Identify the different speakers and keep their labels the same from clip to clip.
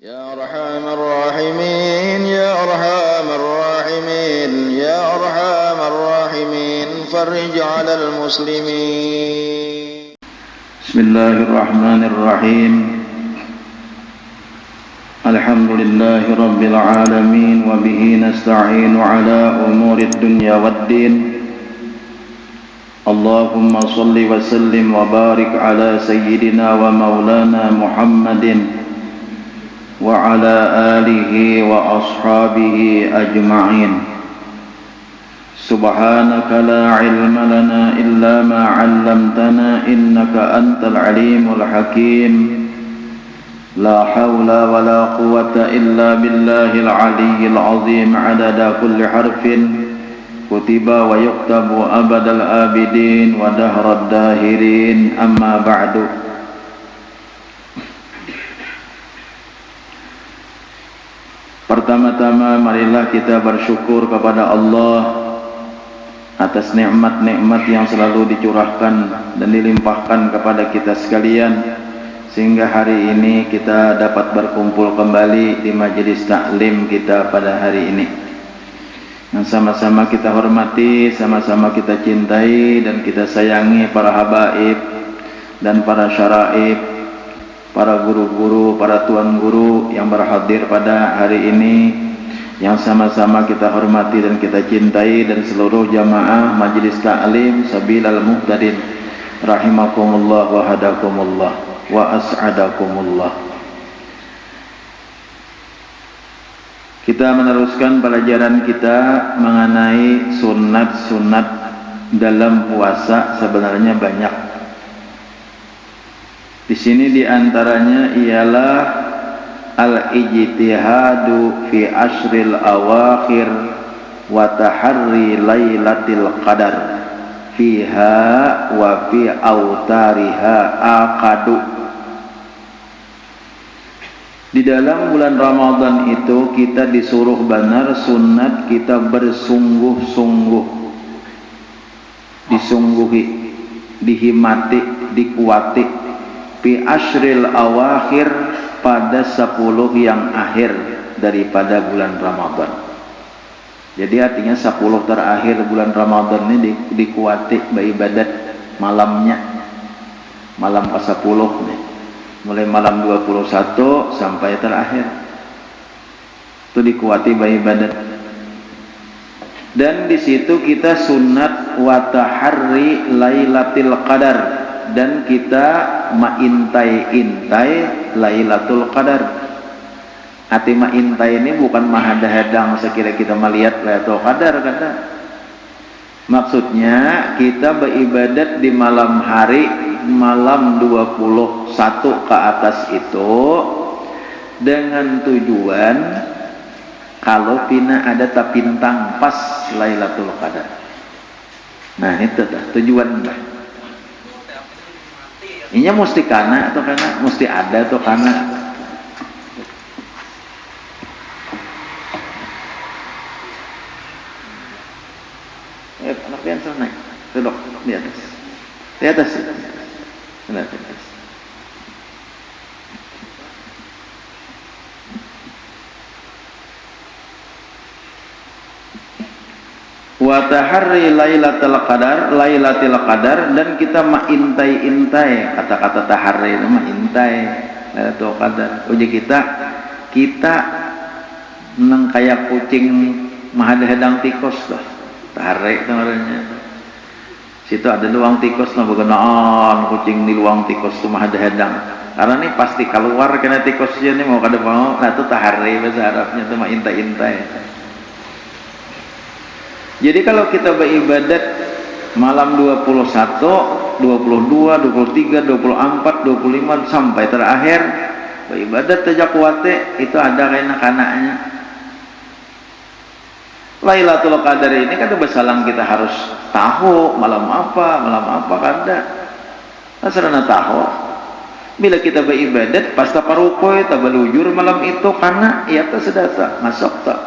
Speaker 1: يا أرحم الراحمين يا أرحم الراحمين يا أرحم الراحمين فرج على المسلمين.
Speaker 2: بسم الله الرحمن الرحيم. الحمد لله رب العالمين وبه نستعين على أمور الدنيا والدين. اللهم صل وسلم وبارك على سيدنا ومولانا محمد وعلى آله وأصحابه أجمعين. سبحانك لا علم لنا إلا ما علمتنا إنك أنت العليم الحكيم. لا حول ولا قوة إلا بالله العلي العظيم عدد كل حرف كتب ويكتب أبد الآبدين ودهر الداهرين. أما بعد. Pertama-tama marilah kita bersyukur kepada Allah atas nikmat-nikmat yang selalu dicurahkan dan dilimpahkan kepada kita sekalian, sehingga hari ini kita dapat berkumpul kembali di majelis taklim kita pada hari ini. Yang sama-sama kita hormati, sama-sama kita cintai dan kita sayangi para habaib dan para syaraib, para guru-guru, para tuan guru yang berhadir pada hari ini, yang sama-sama kita hormati dan kita cintai, dan seluruh jamaah majelis ta'lim Sabilal Muhtadin rahimakumullah wa hadakumullah wa as'adakumullah. Kita meneruskan pelajaran kita mengenai sunat-sunat dalam puasa. Sebenarnya banyak. Di sini diantaranya ialah al-ijtihadu fi ashril awakhir wa taharri lailatul qadar fiha wa fi autariha aqadu. Di dalam bulan Ramadan itu kita disuruh benar sunat kita bersungguh-sungguh, disungguhi, dihimati, dikuati fi ashril awakhir, pada 10 yang akhir daripada bulan Ramadan. Jadi artinya 10 terakhir bulan Ramadan ini dikuati beribadat malamnya, malam ke-10 nih, mulai malam 21 sampai terakhir itu dikuati beribadat. Dan di situ kita sunat wa taharri lailatul qadar, dan kita maintai-intai Lailatul Qadar. Arti maintai ini bukan mahadahadang sekira kita melihat Lailatul Qadar kata. Maksudnya kita beribadat di malam hari, malam 21 ke atas itu, dengan tujuan kalau pina ada tapintang pas Lailatul Qadar. Nah itu tujuan bah. Ini mesti kana atau kana, mesti ada atau kana. Anak pian sana naik, duduk di atas, di atas, di atas. Wa taharri lailatul qadar, dan kita maintai-intai. Kata-kata taharri itu maintai lailatul qadar. Uji kita nang kayak kucing mahadahadang tikus tuh. Taharri itu namanya. Situ ada luang tikus nah begenaan kucing di luang tikus tuh mahadahadang. Karena ini pasti keluar kena tikusnya nih mau kada mau, nah itu taharri bahasa Arabnya itu maintai-intai. Jadi kalau kita beribadat malam 21, 22, 23, 24, 25 sampai terakhir beribadat tajak kuate, itu ada kana-kananya. Lailatul Qadar ini kan besalang kita harus tahu malam apa kada. Asrana tahu. Bila kita beribadat pasta parukoi tabalujur malam itu karena ia ta sedasa masuk tak.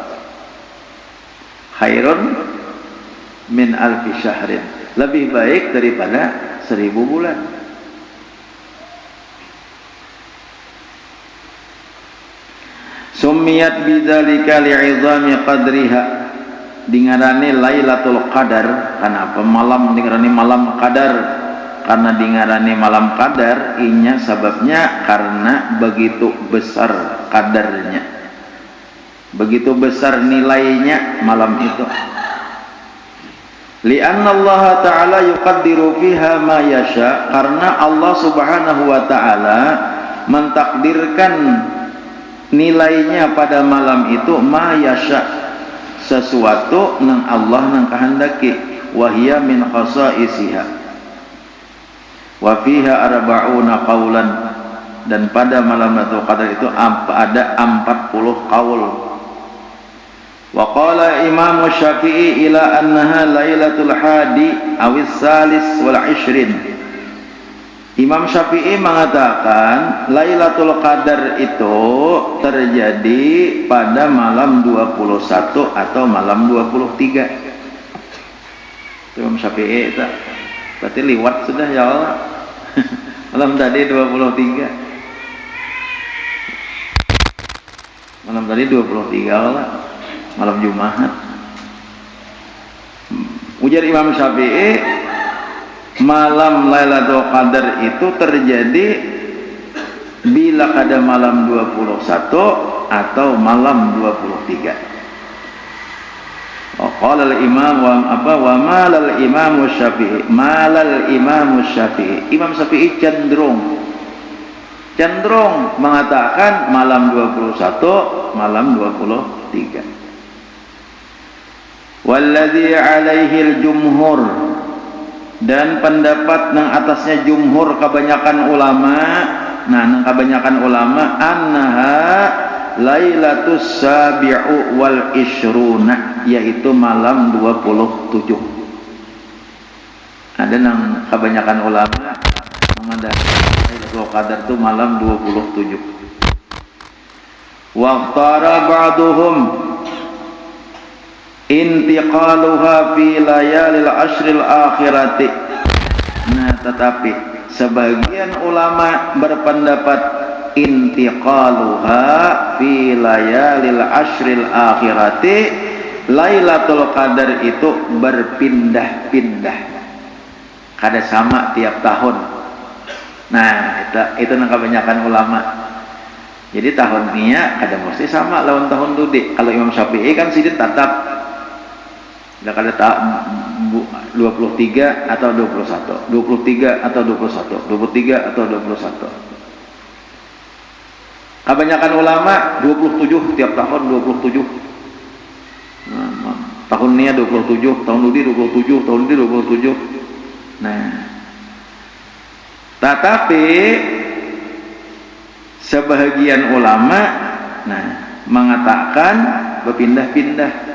Speaker 2: Khairun min alfi syahrin, lebih baik daripada 1000 bulan. Summiyat bidzalika li'izami qadriha, dingarani Lailatul Qadar. Kenapa malam dingarani malam qadar? Karena dingarani malam qadar inya sababnya karena begitu besar kadarnya, begitu besar nilainya malam itu. Li'anna Allah Ta'ala yuqaddiru fiha ma yasha, karena Allah Subhanahu wa Ta'ala mentakdirkan nilainya pada malam itu ma yasha, sesuatu nang Allah nang kehendaki. Wa hiya min khasaisiha wa fiha arba'una qaulan, dan pada malam Lailatul Qadar itu ada 40 qaul. Wa qala Imam Syafi'i ila annaha lailatul hadi awis salis wal ishrin. Imam Syafi'i mengatakan Lailatul Qadar itu terjadi pada malam 21 atau malam 23. Imam Syafi'i itu berarti liwat sudah ya Allah. Malam tadi 23. Malam tadi 23 Allah. Malam Jumat. Ujar Imam Syafi'i, malam Lailatul Qadar itu terjadi bila pada malam 21 atau malam 23. Qala al-Imam wa malal Imam Syafi'i, malal Imam Syafi'i. Imam Syafi'i cenderung mengatakan malam 21, malam 23. Walladzi alaihi al-jumhur, dan pendapat nang atasnya jumhur kebanyakan ulama, nang kebanyakan ulama annaha lailatus sabi'u wal ishruna, yaitu malam 27. Ada nang kebanyakan ulama mengandalkan Lailatul Qadar itu malam 27. Waqtara ba'duhum intiqaluha fi layalil ashril akhirati. Nah, tetapi sebagian ulama berpendapat intiqaluha fi layalil ashril akhirati, Lailatul Qadar itu berpindah-pindah, kada sama tiap tahun. Nah, itu nang kebanyakan ulama. Jadi tahun ini kada mesti sama lawan tahun dudi. Kalau Imam Syafi'i kan sidin tatap dah kada 23 atau 21, 23 atau 21, 23 atau 21. Kebanyakan ulama 27 tiap tahun 27. Nah, tahun ini 27, tahun ini 27, tahun ini 27. Nah, tetapi sebahagian ulama mengatakan berpindah-pindah.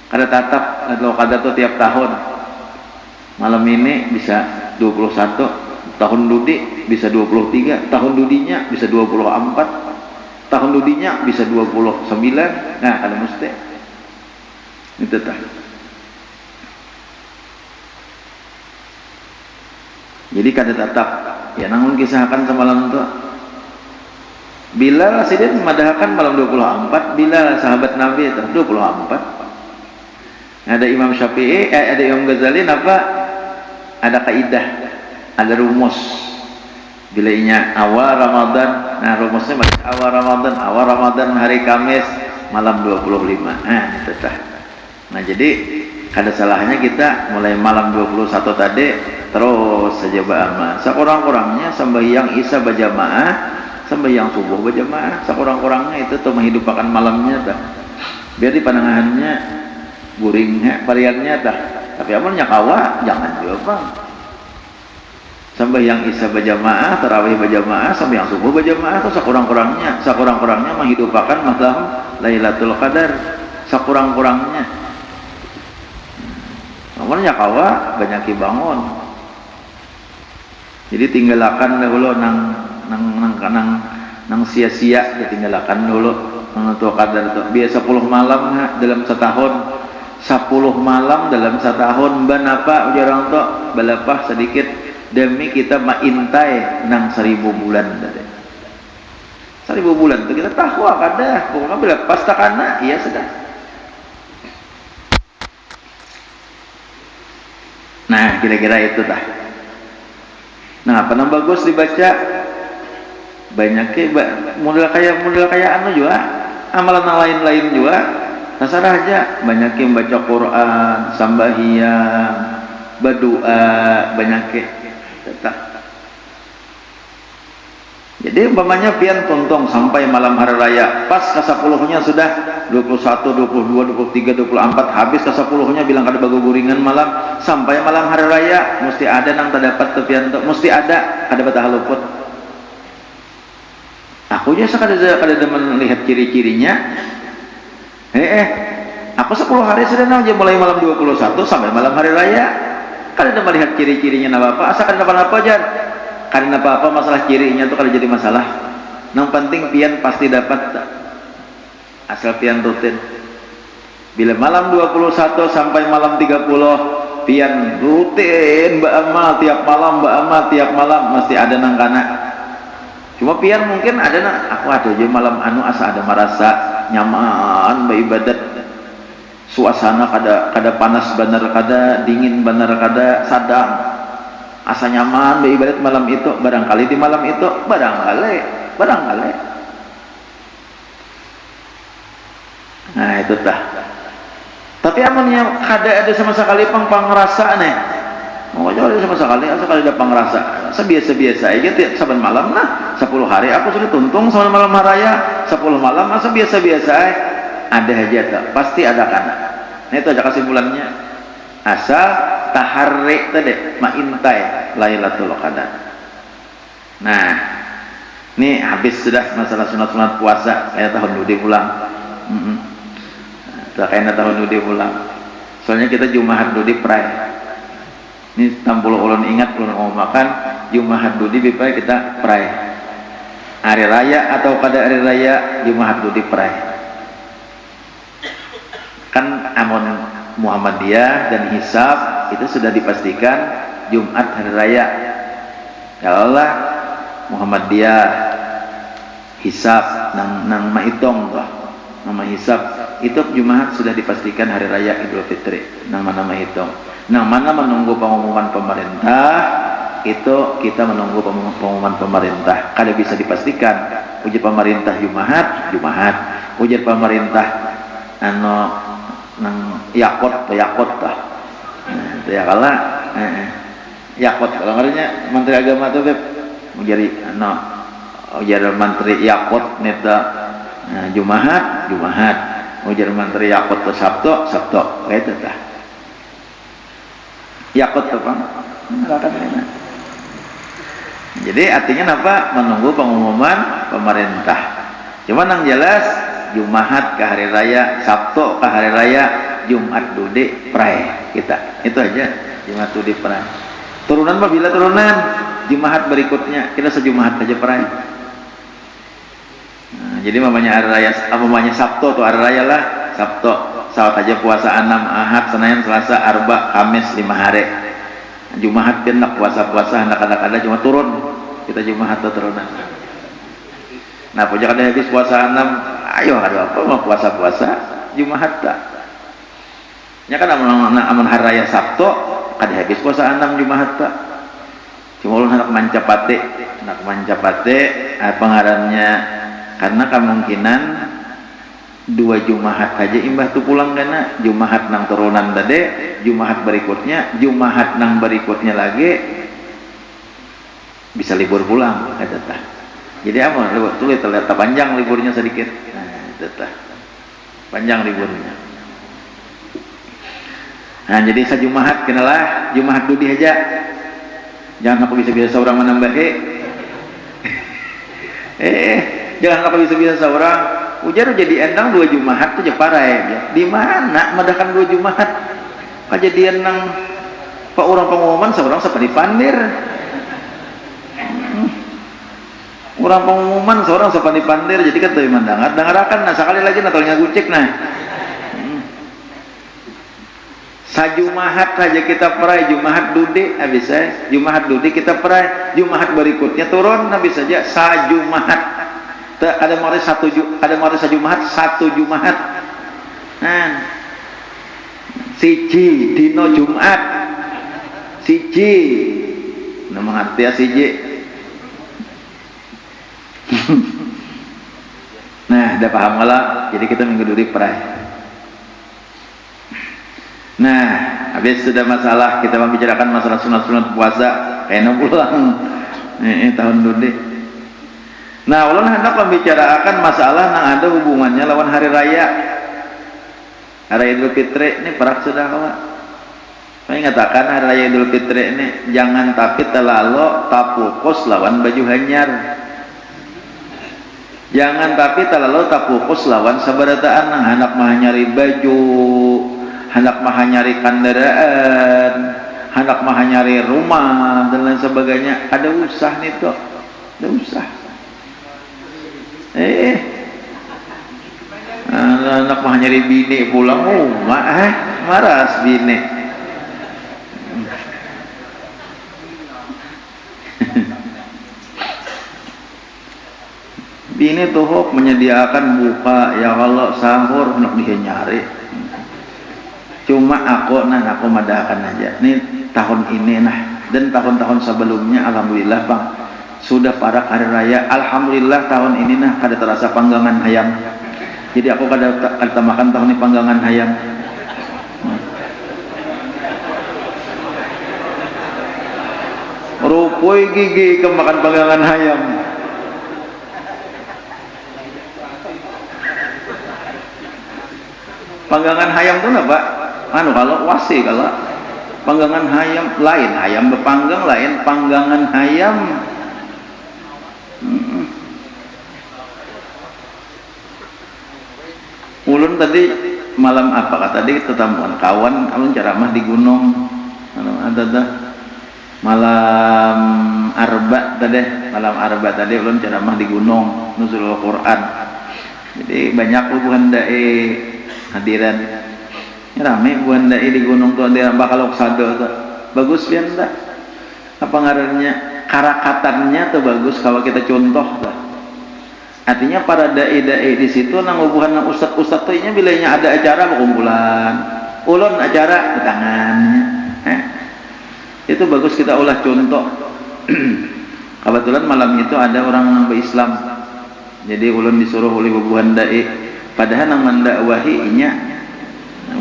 Speaker 2: Kada tatap Lailatul Qadar itu tiap tahun. Malam ini bisa 21, tahun dudi bisa 23, tahun dudinya bisa 24, tahun dudinya bisa 29. Nah, kada mesti. Itu tah. Jadi kada tatap. Ya namun kisahkan semalam itu. Bila sidin madahkan malam 24, bila sahabat Nabi itu 24. Ada Imam Syafi'i, ada Imam Ghazali, apa? Ada kaidah, ada rumus. Bila inya awal Ramadan, nah rumusnya awal Ramadan hari Kamis malam 25. Nah, itu tah. Nah, jadi kada salahnya kita mulai malam 21 tadi terus saja ba'ama. Sekurang-kurangnya sembahyang Isya berjamaah, sembahyang subuh berjamaah, sekurang-kurangnya itu tuh menghidupkan malamnya dah. Biar di pandangannya guringnya variannya dah, tapi amalnya kawa jangan juga. Sembahyang Isya berjamaah, tarawih berjamaah, sembahyang subuh berjamaah, itu sekurang-kurangnya menghidupkan malam Lailatul Qadar, sekurang-kurangnya. Amalnya kawa banyak bangun. Jadi tinggalkan dulu nang sia-sia, ditinggalkan dulu Lailatul Qadar itu. Biasa 10 malam dalam setahun. 10 malam dalam setahun benapa ujar orang tua belapah sedikit demi kita maintai nang 1000 bulan tadi. 1000 bulan itu kita tahu kada pokoknya bila pas takana iya sudah. Nah kira-kira itu dah. Nah apa yang bagus dibaca banyaknya model kayak anu juga amalan lain-lain juga nasarah aja banyaknya membaca Quran sambahyang berdoa banyaknya tetap. Jadi umpamanya pian tontong sampai malam hari raya pas ke 10-nya sudah 21, 22, 23, 24 habis ke 10-nya bilang kada baguguringan malam sampai malam hari raya mesti ada nang terdapat tepian mesti ada batah luput. Aku aja kada melihat ciri-cirinya. Aku 10 hari sudah aja mulai malam 21 sampai malam hari raya kada melihat ciri-cirinya apa asal kada apa-apa aja. Karena apa-apa masalah cirinya itu kalau jadi masalah. Yang penting pian pasti dapat asal pian rutin. Bila malam 21 sampai malam 30 pian rutin mbak amal tiap malam mesti ada nang kana. Cuma pian mungkin ada nang aku ada aja malam anu asa ada merasa nyaman beribadat. Suasana kada panas bener kada dingin bener kada sadang. Asa nyaman beribadat malam itu barangkali di malam itu barangkali nah itu dah. Tapi amannya kada ada sama sekali pangrasa nih mau ada sama sekali asal kada ada pangrasa sebiasa-biasa aja tiap saban malam nah 10 hari aku sudah tuntung sama malam haraya 10 malam asal biasa-biasa ada aja tak pasti ada kana. Nah itu aja kesimpulannya asal taharrik tadi maintai Lailatul Qadar. Nah ini habis sudah masalah sunat-sunat puasa kayak tahun dudi pulang kayak tahun dudi pulang soalnya kita Jumahat dudi pray ini tampul ulun ingat ulun mau makan Jumahat dudi bipray kita pray hari raya atau pada hari raya Jumahat dudi pray kan amon Muhammadiyah dan hisab itu sudah dipastikan Jumat hari raya. Kalau Allah Muhammadiyah hisab nang mahitong tuh nama hisab itu Jumat sudah dipastikan hari raya Idul Fitri nama hitung. Nang mana menunggu pengumuman pemerintah itu kita menunggu pengumuman pemerintah kada bisa dipastikan ujar pemerintah Jumat ujar pemerintah anu nang yakot tah itu ya kala yakot kalau ngaranya menteri agama tuh beb menjadi ujar menteri yakot neta Jumahat ujar menteri yakot tuh Sabtu kayak itu tah yakot tuh bang jadi artinya apa menunggu pengumuman pemerintah cuma nang jelas Jumahat ke hari raya, Sabtu ke hari raya, Jumat dudi pray kita. Itu aja Jumat dudi pray. Turunan bila turunan Jumahat berikutnya kita sejumahat aja pray. Nah, jadi mamanya hari raya, mamanya Sabtu tuh hari raya lah, Sabtu. Saat aja puasa 6 Ahad, Senin, Selasa, Arba, Kamis 5 hari. Jumahat kan nak puasa-puasa anak-anak ada cuma turun. Kita Jumahat tuh turunan. Nah, pojok ada habis puasa 6 ayo ada apa mau puasa-puasa Jumahat tak ya kan aman hari raya Sabtu kada habis puasa 6 Jumahat tak cuma ulun anak mancapate pengarannya karena kemungkinan 2 Jumahat aja imbah tu pulang karena Jumahat nang turunan tadi Jumahat berikutnya lagi bisa libur pulang kata tah. Jadi apa? Tulis terlihat panjang liburnya sedikit. Nah, itu tah. Panjang liburnya. Nah, jadi sajumahat kenalah Jumahat dudi aja. Jangan aku bisa seorang menambah jangan aku bisa seorang. Ujar jadi endang 2 Jumahat tuh parai ya. Di mana madakan 2 Jumahat? Kejadian nang pak orang pengumuman seorang seperti pandir. Orang pengumuman seorang seperti pandir jadi kan tuh dengarkan nah sekali lagi natolnya gucik nah sajumahat saja kita perai Jumahat dudi habis Jumahat dudi kita perai Jumahat berikutnya turun habis saja sajumahat Ada mari sajumahat satu Jumat. Nah, siji dino Jumat, siji nama hati siji. Nah, udah paham lah. Jadi kita minggu duri perai. Nah, habis sudah masalah kita membicarakan masalah sunat-sunat puasa. Kayaknya pulang tahun dulu. Nah, ulun hendak membicarakan masalah yang ada hubungannya lawan hari raya. Hari Idul Fitri ini perak sudah kawan. Saya ngatakan hari raya Idul Fitri ini jangan tapi terlalu tapukus lawan baju hanyar. Jangan tapi terlalu tapukus lawan sabarataan nang hendak mah nyari baju, hendak mah nyari kendaraan, hendak mah nyari rumah dan lain sebagainya. Ada usah nih tuh, ada usah. Anak mah nyari bini pulang maras bini. Bini tuh menyediakan buka ya Allah sahur nak dia nyari. Cuma aku madahkan aja. Nih tahun ini dan tahun-tahun sebelumnya alhamdulillah Bang sudah para hari raya. Alhamdulillah tahun ini kada terasa panggangan ayam. Jadi aku kada makan tahun ini panggangan ayam. Rupoi gigi kemakan panggangan ayam. Panggangan ayam tuh apa? Kalau wasi kalau panggangan ayam lain ayam bepanggang lain panggangan ayam. Ulun tadi malam apa tadi ketemuan kawan alun ceramah di gunung ada malam arba tadi ulun ceramah di gunung nuzulul Quran. Jadi banyak buhan dai hadiran rame buhan dai di gunung tuh hadiran bakal oksado tuh bagus pian tak apa ngarannya karakatannya tuh bagus kalau kita contoh tuh. Artinya para dai-dai di situ nang hubungan nang ustad-ustad tuh nya bilanya ada acara berkumpulan. Ulun acara di tangannya. Itu bagus kita ulah contoh. Kebetulan malam itu ada orang nang Islam. Jadi ulun disuruh oleh hubungan dai padahal nang mendakwahi inya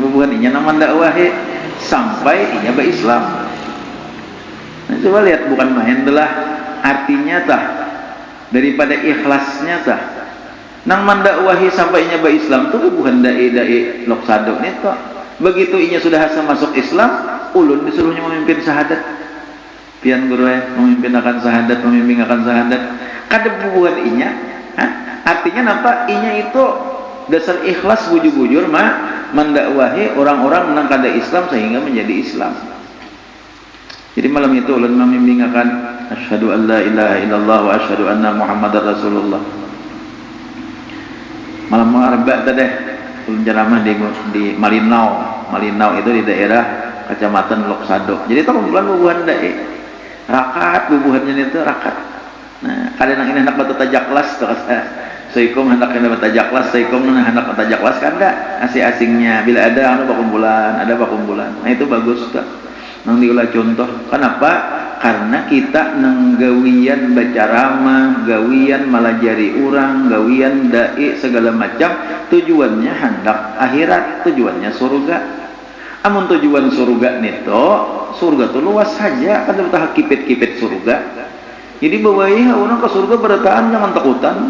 Speaker 2: hubungan inya nang mendakwahi sampai inya Islam. Nah, coba lihat bukan main belah artinya tah daripada ikhlasnya tah nang mendakwahi sampai inya Islam tuh bukan dai loksado nih toh. Begitu inya sudah asa masuk Islam, ulun disuruhnya memimpin syahadat. Pian guru memimpin akan syahadat, memimpin akan syahadat. Kada bukan inya, artinya napa inya itu dasar ikhlas bujur-bujur mah mendakwahi orang-orang nang kada Islam sehingga menjadi Islam. Jadi malam itu ulun memimpin akan asyhadu an la ilaha illallah wa asyhadu anna muhammadar rasulullah. Malam arba tadi ulun ceramah di Malinau itu di daerah Kecamatan Loksado. Jadi itu bulan bubuhan dai rakat bubuhannya itu rakat. Nah kadang ini hendak batu tajak kelas tuh Assalamualaikum hendak batu tajak kelas Assalamualaikum hendak batu tajak kelas kan asing-asingnya bila ada bakumpulan nah itu bagus tuh nang diulah contoh. Kenapa? Karena kita nang gawian baca ramah, gawian malajari orang, gawian dai segala macam tujuannya hendak akhirat, tujuannya surga. Amun tujuan surga nito, surga tuh luas saja, kan betah kipit-kipit surga. Jadi bawahi orang ke surga berataan jangan takutan.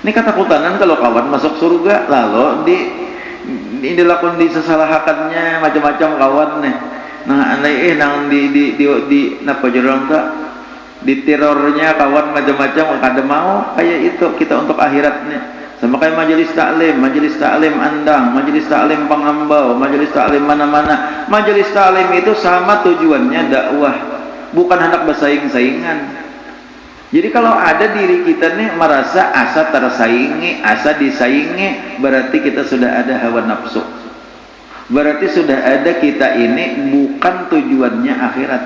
Speaker 2: Ini ketakutan kalau kawan masuk surga lalu dilakukan disesalahakannya macam-macam kawan nih. Nah, nang di napa jorong tak di terornya kawan macam-macam kada mau kayak itu kita untuk akhiratnya sama kayak majelis taklim andang, majelis taklim pangambau, majelis taklim mana-mana. Majelis taklim itu sama tujuannya dakwah, bukan hendak bersaing-saingan. Jadi kalau ada diri kita nih merasa asa tersaingi, asa disaingi, berarti kita sudah ada hawa nafsu. Berarti sudah ada kita ini bukan tujuannya akhirat.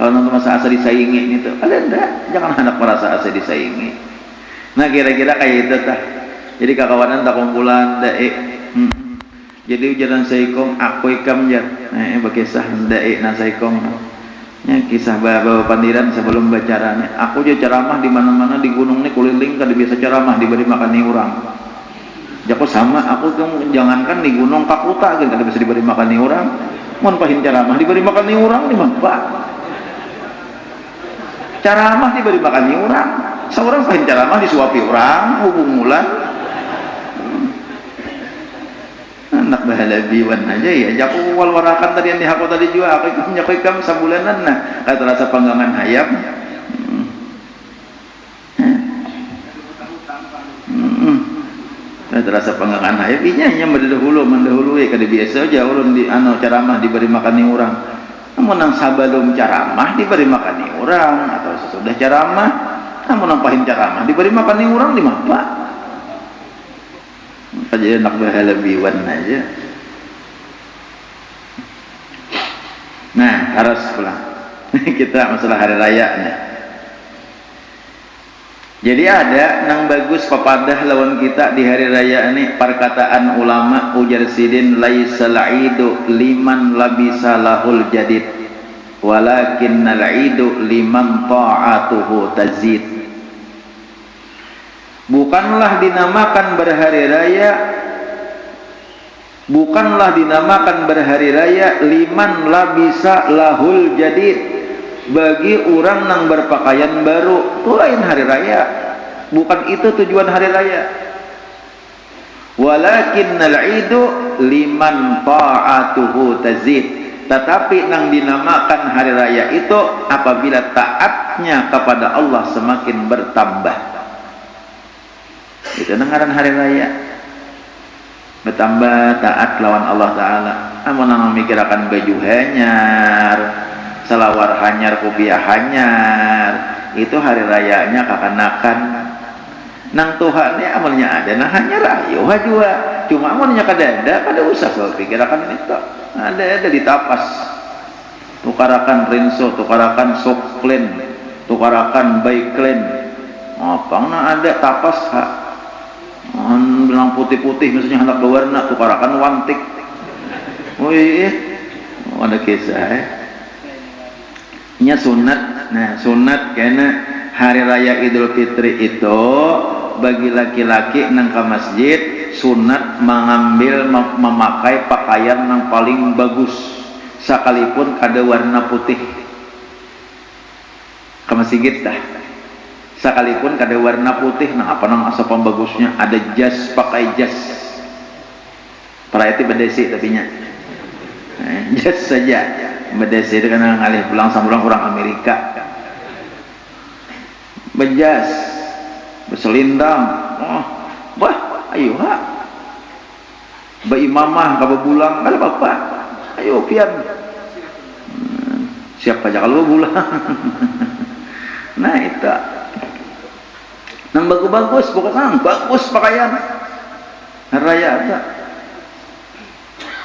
Speaker 2: Kalau nanti masa asa disaingi itu, ada enggak? Jangan hendak merasa asa disaingi. Nah kira-kira kayak itu tah. Jadi kakawanan tak kumpulan dae. Jadi ujaran saikong aku ikam jar. Bakisah dae na saikong. Ya kisah bawa pandiran sebelum bacaranya. Aku je ceramah di mana-mana di gunung nih kuliling kada biasa ceramah diberi makan nih orang. Jako sama aku tuh jangankan di gunung Kakuta kan kada bisa diberi makan nih orang. Mun pahin ceramah diberi makan nih orang di mana Pak? Ceramah diberi makan nih orang. Seorang pahin ceramah disuapi orang, hubung mulan. Anak bahala biwan aja ya. Jaku walwarakan tadi yang dihaku tadi juga. Aku ikam sabulanan nah. Kata rasa panggangan hayam. Kata rasa panggangan hayam. Inya mendahului kada biasa aja ulun di ceramah diberi makan ni orang. Namun nang sabalum ceramah diberi makan ni orang atau sesudah ceramah, namun nang pahin ceramah diberi makan ni orang di mana? Aja nak bahala biwan aja. Nah, harus pulang. Kita masalah hari raya nih. Jadi ada nang bagus papadah lawan kita di hari raya ini perkataan ulama ujar sidin laisal aidu liman labisa lahul jadid walakinnal aidu liman ta'atuhu tazid. Bukanlah dinamakan berhari raya liman labisa lahul jadid bagi orang yang berpakaian baru. Itu lain hari raya, bukan itu tujuan hari raya. Walakinnal idu liman ta'atuhu tazid. Tetapi yang dinamakan hari raya itu apabila taatnya kepada Allah semakin bertambah. Itu ngaran hari raya, bertambah taat lawan Allah Ta'ala. Amun nang memikirkan baju hanyar, selawar hanyar, kopiah hanyar, itu hari rayanya kakanakan. Nang Tuhannya amalnya ada, nah hanyar ayo jua. Cuma amalnya kada usah kalau pikirkan itu. Ada di tapas. Tukarakan rinso, tukarakan soklen, tukarakan baiklen. Apa ada tapas ha? Bilang putih-putih misalnya hendak berwarna tukarakan wantik. Wih, ada kisah nya sunat. Nah sunat karena hari raya Idul Fitri itu bagi laki-laki nang ke masjid sunat memakai pakaian yang paling bagus sekalipun kada warna putih ke masjid dah. Sekalipun kada warna putih, nah apa nang asa pembagusnya ada jas, pakai jas. Para itu bedesi tapinya. Jas saja. Bedesi itu kan ngalih pulang sama orang Amerika. Bejas, berselindang. Oh, bah, ayo ha. Ba imamah ka bulang, kada apa-apa. Ayo pian. Siapa aja kalau bulang. Nah itu nang bagus-bagus, bukan bagus pakaian raya itu.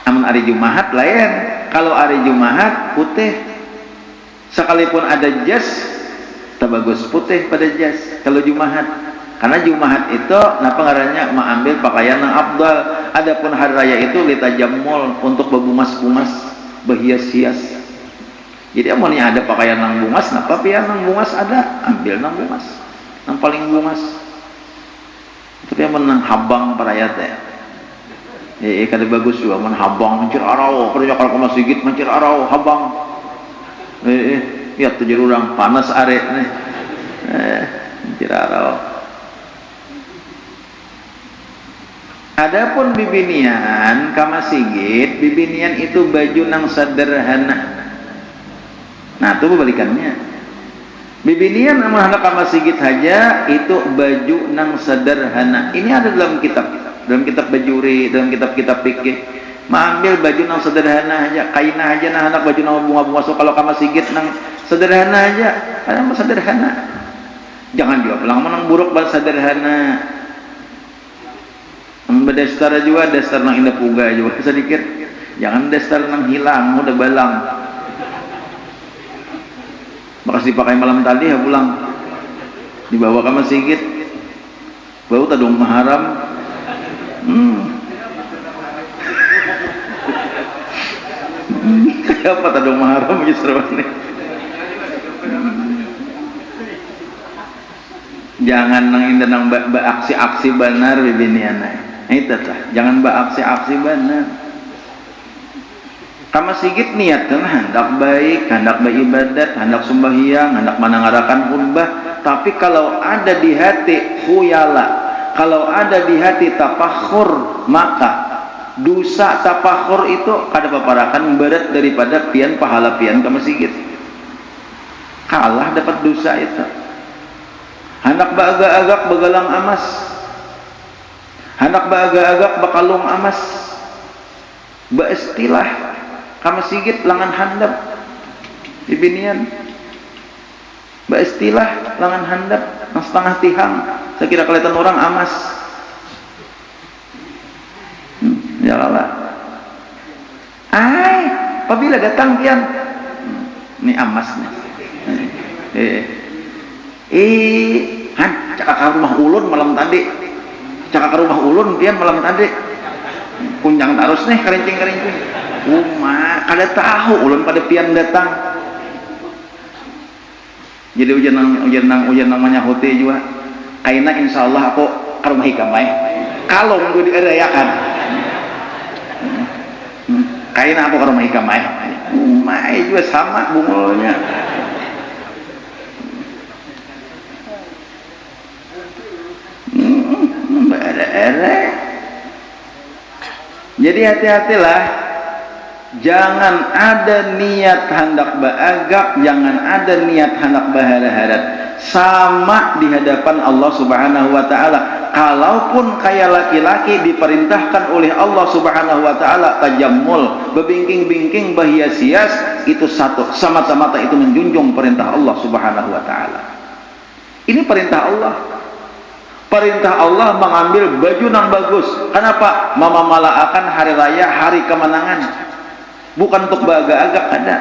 Speaker 2: Amun hari Jumat lain. Kalau hari Jumat putih, sekalipun ada jas, tak bagus putih pada jas. Kalau Jumat, karena Jumat itu, napa ngarannya mengambil pakaian yang abdal. Adapun hari raya itu litajammul untuk berbungas-bungas, berhias-hias. Jadi amunnya ada pakaian yang bungas, napa pian yang bungas ada, ambil yang bungas. Yang paling bungas. Tapi yang menang habang perayat ya. Kada bagus juga men habang mencir arau. Kerja kalau ke masjid mencir arau habang. Ya tujuh orang panas arek nih. Mencir arau. Adapun bibinian ka masjid, bibinian itu baju nang sederhana. Nah, itu kebalikannya. Bibinian amal hendak ke masjid saja itu baju nang sederhana. Ini ada dalam kitab bajuri, dalam kitab-kitab fikih. Mengambil baju nang sederhana aja, kainah aja nah hendak baju nang bunga-bunga. So kalau ke masjid nang sederhana aja, ada sederhana. Jangan juga bilang menang buruk bal sederhana. Berdastar juga, dasar nang indah puga juga sedikit. Jangan dasar nang hilang, udah balang. Bekas dipakai malam tadi ya pulang dibawa ke masjid bau tadung maharam. Apa tadung maharam justru ini? Jangan nang aksi-aksi benar bibiniana. Itu tah, jangan aksi-aksi benar. Kama sigit niatkan hendak baik ibadat, hendak sembahyang, hendak manangarakan khutbah, tapi kalau ada di hati khuyala, kalau ada di hati tafakhur, maka dosa tafakhur itu kada paparakan berat daripada pian pahala pian kama sigit. Kalah dapat dosa itu. Hendak baagak-agak begalang amas, hendak baagak-agak bakalung amas, baistilah kama sigit langan handap ibinian, baistilah langan handap nang setengah tihang sekira kelihatan orang amas. Ya Allah, apabila datang pian ini amasnya cakak ke rumah ulun malam tadi, cakak ke rumah ulun pian malam tadi kunjang tarus nih kerincing kada tahu ulun pada pian datang. Jadi ujian namanya hote juga kaina insyaallah aku ke rumah hikamai kalau minggu dirayakan kaina aku ke rumah hikamai mai juga sama bungulnya. Jadi hati-hatilah, jangan ada niat hendak baagak, jangan ada niat hendak baharap-harap sama di hadapan Allah Subhanahu wa taala. Kalaupun kayak laki-laki diperintahkan oleh Allah Subhanahu wa taala tajammul, bebingking-bingking berhias-hias, itu satu semata-mata itu menjunjung perintah Allah Subhanahu wa taala. Ini perintah Allah. Perintah Allah mengambil baju yang bagus. Kenapa? Memamalakan hari raya, hari kemenangan. Bukan untuk baga-agak ada.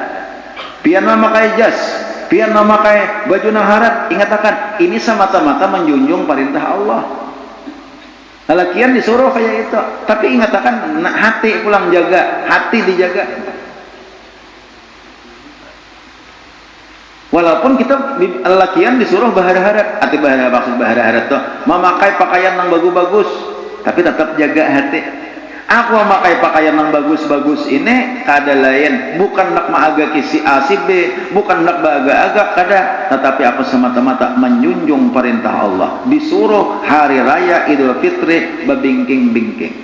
Speaker 2: Pian memakai jas, pian memakai baju yang harat. Ingatkan, ini semata-mata menjunjung perintah Allah. Lalakian disuruh kayak itu. Tapi ingatkan, hati pulang jaga, hati dijaga. Walaupun kita lelakian disuruh bahara-harat, arti maksud bahara-harat tuh memakai pakaian yang bagus-bagus, tapi tetap jaga hati. Aku memakai pakaian yang bagus-bagus ini kada lain, bukan nak maagaki si A si B, bukan nak baga-agak kada, tetapi aku semata-mata menjunjung perintah Allah. Disuruh hari raya Idul Fitri bebingking-bingking.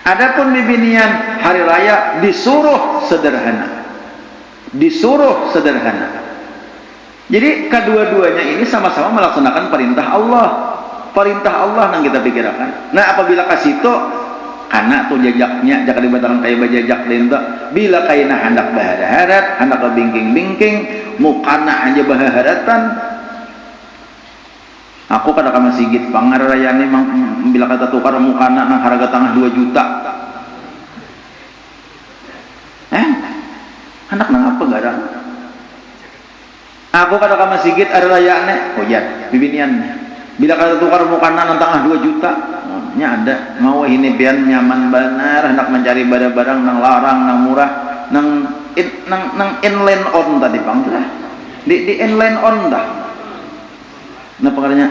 Speaker 2: Adapun bibinian hari raya disuruh sederhana. Disuruh sederhana. Jadi kedua-duanya ini sama-sama melaksanakan perintah Allah. Perintah Allah yang kita pikirkan. Nah, apabila kasih itu karena tuh jajaknya jangan dibatalkan kayak bajajak lento. Bila kaina hendak baharat, hendak bingking-bingking, mukana aja baharatan. Aku kada ka masigit pangarayane bila kata tukar mukana nang harga tengah 2 juta. Anak nang apa garang? Aku kada ka masigit ada layakne, hujat bibinian. Bila kata tukar mukana nang tengah 2 juta, nya ada. Mau ini pian nyaman benar hendak mencari barang-barang nang larang, nang murah, nang inline on tadi Bang lah. Di inline on dah. Napa katanya?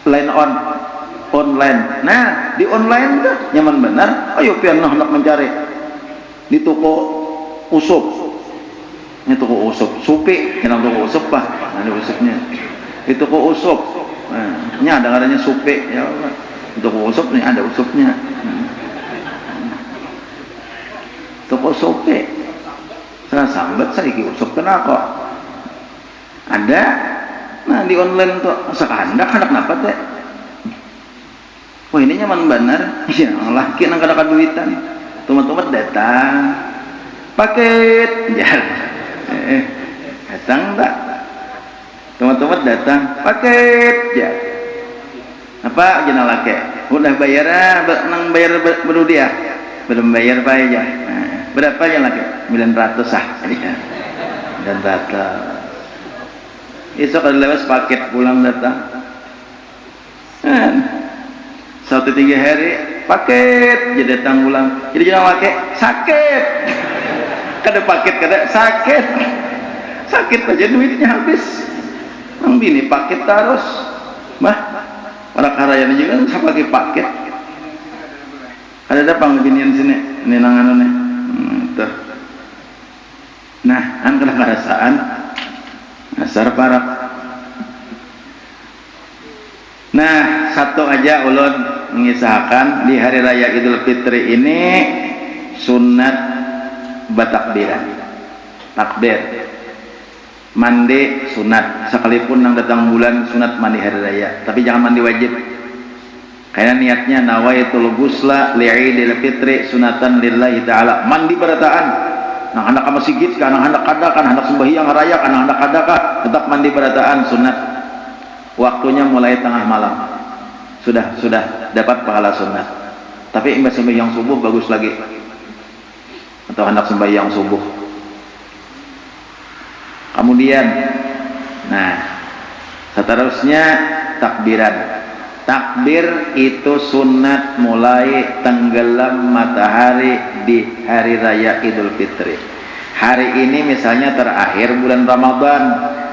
Speaker 2: Line on, online. Nah, di online dah nyaman benar. Ayo pian hendak mencari di toko usup, ini toko usup, supi, yang toko usup bah, ada usupnya, itu toko usup, ini ada adanya supi, ya, toko usup nih ada usupnya, toko supi, saya sambat saya iki usup kenapa? Ada, nah di online tuh, sekandak napa teh? Wah ini nyaman benar, ya laki nang kada duitan, tumat-tumat datang. Paket datang tak teman-teman datang paket ya apa jenal laki udah bayar nang bayar baru dia belum bayar pak aja berapa yang laki 900 dan data itu kalau lewat paket pulang datang Satu 3 hari paket jadi datang ulang jadi jangan pakai sakit kada paket kada sakit aja duitnya habis orang bini paket terus mah orang karayana juga kan pakai paket ada pangbinian sini ini nangan nih tuh nah kan kena kerasaan asar parak. Nah, satu aja ulun mengisahkan di hari raya Idul Fitri ini sunat batakbiran. Takbir. Mandi sunat. Sekalipun nang datang bulan sunat mandi hari raya, tapi jangan mandi wajib. Karena niatnya nawaitul ghusla li'idil fitri sunatan lillahi ta'ala. Mandi berataan. Nang hendak ka masjid, kana hendak kada, kana hendak sembahyang raya, kana hendak kada ka, tetap mandi berataan sunat. Waktunya mulai tengah malam sudah dapat pahala sunat. Tapi imbas sembahyang subuh bagus lagi atau hendak sembahyang subuh. Kemudian nah seterusnya takbiran. Takbir itu sunat mulai tenggelam matahari di hari raya Idul Fitri. Hari ini misalnya terakhir bulan Ramadan,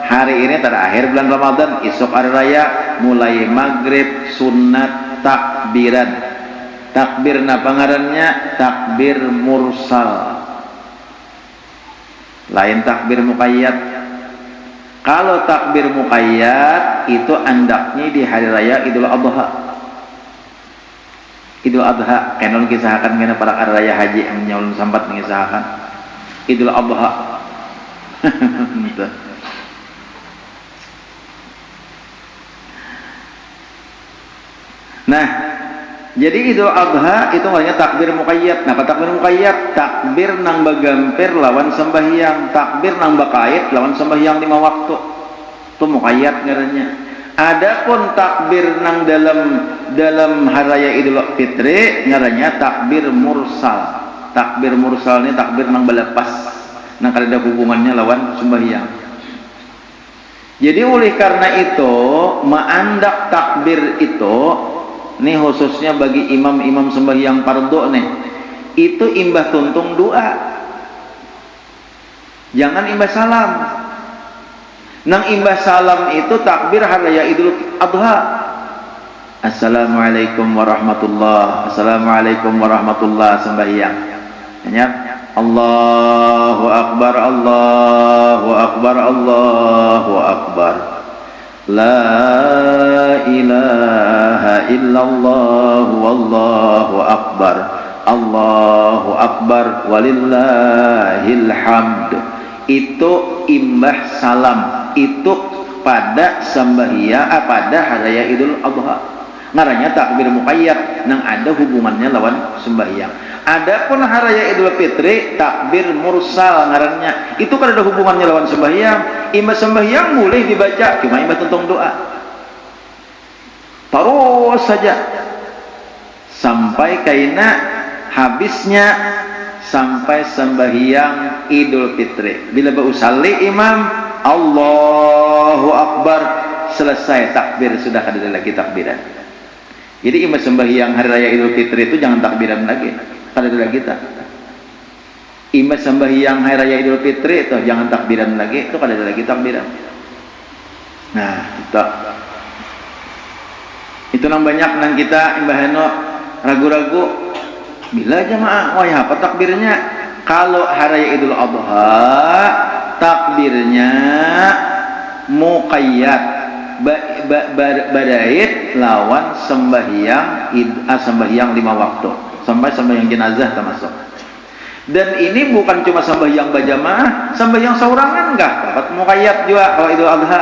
Speaker 2: hari ini terakhir bulan Ramadan, esok hari raya mulai maghrib sunat takbiran. Takbir napa ngarannya? Takbir mursal. Lain takbir muqayyad. Kalau takbir muqayyad itu andaknya di hari raya Idul Adha. Idul Adha kenon kisahkan kena para hari raya haji yang nyalun sambat mengisahkan Idul Adha. Nah, jadi Idul Adha itu namanya takbir muqayyad. Nah, takbir muqayyad? Takbir nang bagampir lawan sembahyang, takbir nang bakait lawan sembahyang 5 waktu. Itu muqayyad ngarannya. Adapun takbir nang dalam hari raya Idul Fitri ngarannya takbir mursal. Takbir mursal ini takbir nang belepas, nang kada ada hubungannya lawan sembahyang. Jadi oleh karena itu, maandak takbir itu nih khususnya bagi imam-imam sembahyang fardu nih, itu imbah tuntung doa. Jangan imbah salam. Nang imbah salam itu takbir hari raya Idul Adha. Assalamualaikum warahmatullah. Assalamualaikum warahmatullah sembahyang. Ya. Allahu akbar, Allahu akbar, Allahu akbar. La ilaha illallah wallahu akbar. Allahu akbar walillahil hamd. Itu imbah salam. Itu pada sembahyang pada hari raya Idul Adha. Ngarannya takbir muqayyad nang ada hubungannya lawan sembahyang. Adapun hari raya Idul Fitri takbir mursal ngarannya. Itu kan ada hubungannya lawan sembahyang. Imbas sembahyang boleh dibaca, cuma imbas tuntung doa. Terus saja sampai kaina habisnya sampai sembahyang Idul Fitri. Bila bausalli imam Allahu akbar, selesai takbir sudah ada lagi takbiran. Jadi imbas sembahyang hari raya Idul Fitri itu jangan takbiran lagi. Kada ada lagi tak. Imbas sembahyang hari raya Idul Fitri itu jangan takbiran lagi, itu kada ada lagi takbiran. Nah, itu nang banyak nang kita imbahano ragu-ragu bila jamaah wah apa takbirnya. Kalau hari raya Idul Adha takbirnya muqayyad badait lawan sembahyang 5 waktu sampai sembahyang jenazah termasuk. Dan ini bukan cuma sembahyang berjamaah, sembahyang saurangan enggak dapat muqayyad juga. Kalau Idul Adha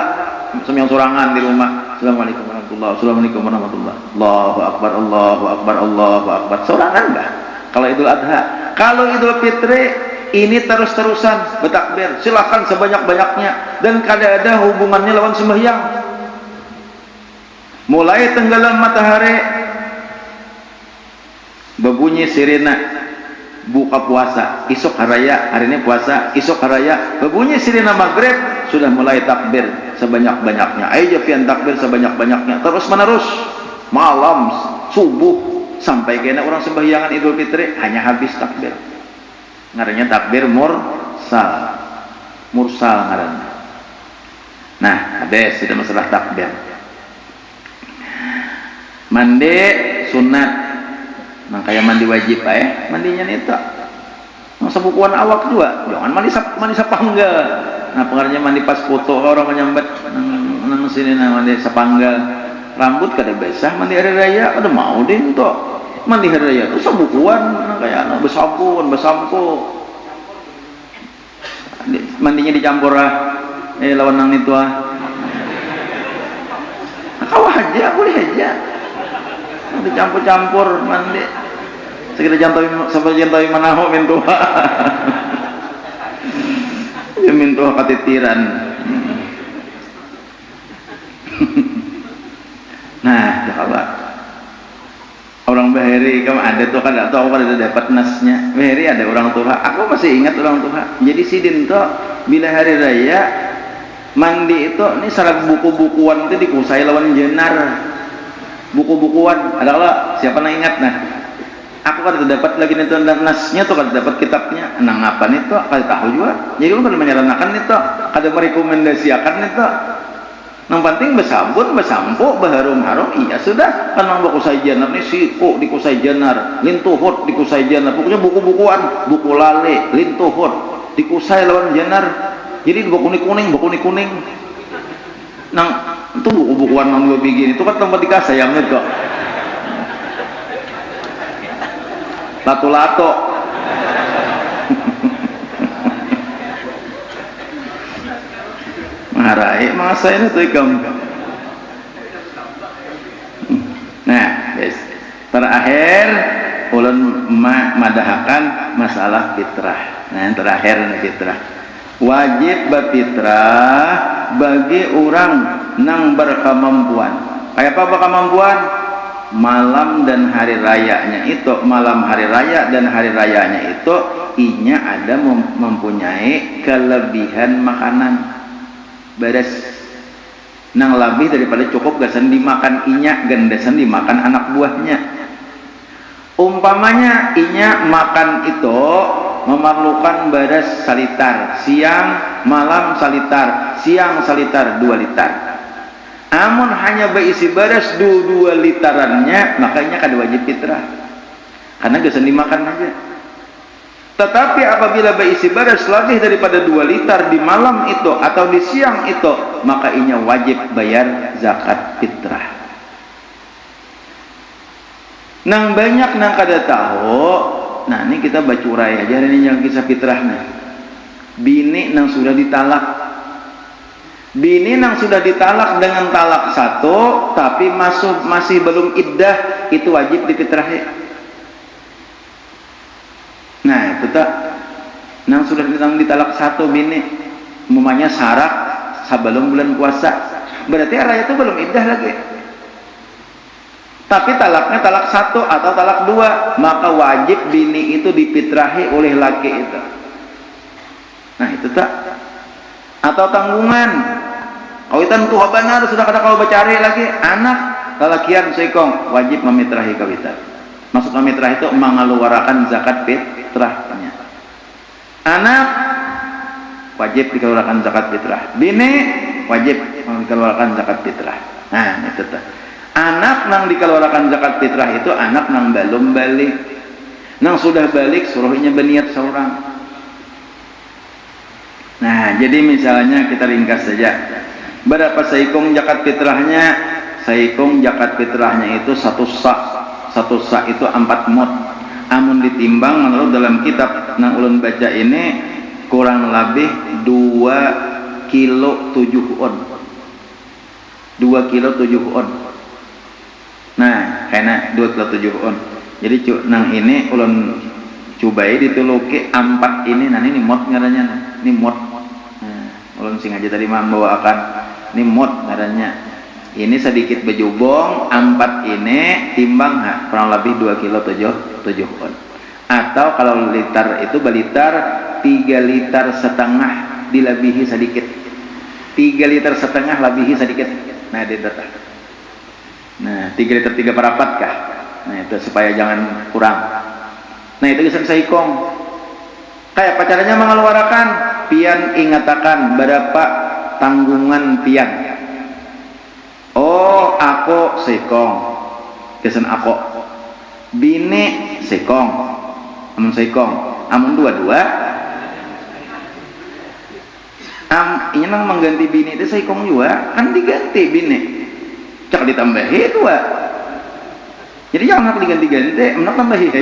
Speaker 2: sembahyang saurangan di rumah, assalamualaikum warahmatullahi, assalamualaikum warahmatullahi, Allahu akbar, Allahu akbar, Allahu akbar, saurangan enggak kalau Idul Adha. Kalau Idul Fitri ini terus-terusan bertakbir, silakan sebanyak-banyaknya dan kada ada hubungannya lawan sembahyang. Mulai tenggelam matahari berbunyi sirena buka puasa, esok hari raya, hari ini puasa, esok hari raya berbunyi sirena maghrib, sudah mulai takbir sebanyak-banyaknya. Ayo pian takbir sebanyak-banyaknya terus menerus malam subuh sampai kena orang sembahyangan Idul Fitri hanya habis takbir. Ngarannya takbir mursal ngarannya. Nah, habis sudah masalah takbir. Mandi sunat. Nah, kayak mandi wajib mandinya nita. Masa bukuan awak juga. Jangan mandi sapangga. Nah, pengarnya mandi pas foto orang menyambat nang sini mandi sapangga. Rambut kada basah mandi hari raya ada mau deh tuh. Mandi hari raya tuh sabukuan kayak besampun, besampo. Mandinya dicampur lawan nang itu kau aja boleh aja dicampur-campur mandi sekitar jantawi manaho mintuha ya mintuha katitiran. Nah coba orang Bahari kamu ada tuh kan atau aku ada dapat nasnya Bahari ada orang tua aku masih ingat orang tua jadi sidin tuh bila hari raya mandi itu ini salah buku-bukuan itu dikusai lawan jenar buku-bukuan adalah siapa yang ingat nah aku kan dapat lagi itu nasnya tuh kan dapat kitabnya nang apa nih tuh kada tahu juga jadi lu kan menyarankan itu kada merekomendasikan itu nang penting bersambut besampo baharum-harum iya sudah kan nang bakusai jenar nih siku dikusai jenar lintuhut dikusai jenar pokoknya buku-bukuan buku lale lintuhut dikusai lawan jenar jadi buku kuning nang itu buku-bukuan nang gue bikin itu kan tempat dikasih yang itu lato-lato marai masa ini tuh kamu. Nah guys terakhir ulun madahakan masalah fitrah. Nah yang terakhir fitrah wajib berfitrah bagi orang nang berkemampuan. Kayak apa berkemampuan? Malam dan hari rayanya itu, malam hari raya dan hari rayanya itu inya ada mempunyai kelebihan makanan beres nang lebih daripada cukup gasan dimakan inya gandasan dimakan anak buahnya. Umpamanya inya makan itu memerlukan beres salitar siang malam salitar siang salitar 2 liter amun hanya berisi beres 2 literannya makanya kada wajib fitrah karena gasan dimakan aja. Tetapi apabila berisi beres lebih daripada 2 liter di malam itu atau di siang itu maka inya wajib bayar zakat fitrah. Nang banyak nang kada tahu. Nah ini kita baca urai aja ini yang kisah fitrahnya. Bini nang sudah ditalak. Bini nang sudah ditalak dengan talak 1 tapi masih belum iddah itu wajib difitrahi. Nah itu tak nang sudah ditalak 1 bini umumnya syarat sebelum bulan puasa berarti raya itu belum iddah lagi. Tapi talaknya talak 1 atau talak 2 maka wajib bini itu difitrahi oleh laki itu. Nah itu tak atau tanggungan kawitan tuh benar sudah kada kau bacari lagi anak lalakian seikong wajib memitrahi kawitan. Maksud memitrah itu mengeluarkan zakat fitrahnya. Anak wajib dikeluarkan zakat fitrah. Bini wajib dikeluarkan zakat fitrah. Nah itu tak anak nang dikeluarkan zakat fitrah itu anak nang belum balik. Nang sudah balik suruhnya berniat seorang. Nah jadi misalnya kita ringkas saja berapa saikong zakat fitrahnya. Saikong zakat fitrahnya itu 1 sak. 1 sak itu 4 mud. Amun ditimbang menurut dalam kitab nang ulun baca ini kurang lebih 2 kilo 7 on. 2 kilo 7 on. Nah karena 2 kilo 7 on. Jadi nang ini ulun cobai dituluki 4 ini. Nah ini mod ngarannya. Ini mod. Nah, ulun sengaja tadi membawakan ini mod ngarannya. Ini sedikit bejubong 4 ini timbang kurang lebih 2 kilo 7 on. Atau kalau liter itu berliter 3 liter setengah dilebihi sedikit. 3 liter setengah lebihi sedikit. Nah di data Nah 3 liter 3 parapat kah. Nah itu supaya jangan kurang. Nah itu geus saikong. Kayak pacaranya mengeluarkan pian ingatakan berapa tanggungan pian. Oh aku sekong kesan aku bini sekong amun sekong amun dua-dua ini nang mengganti bini itu sekong juga kan diganti bini cak ditambahi dua jadi jangan nak diganti-ganti menak tambahi aja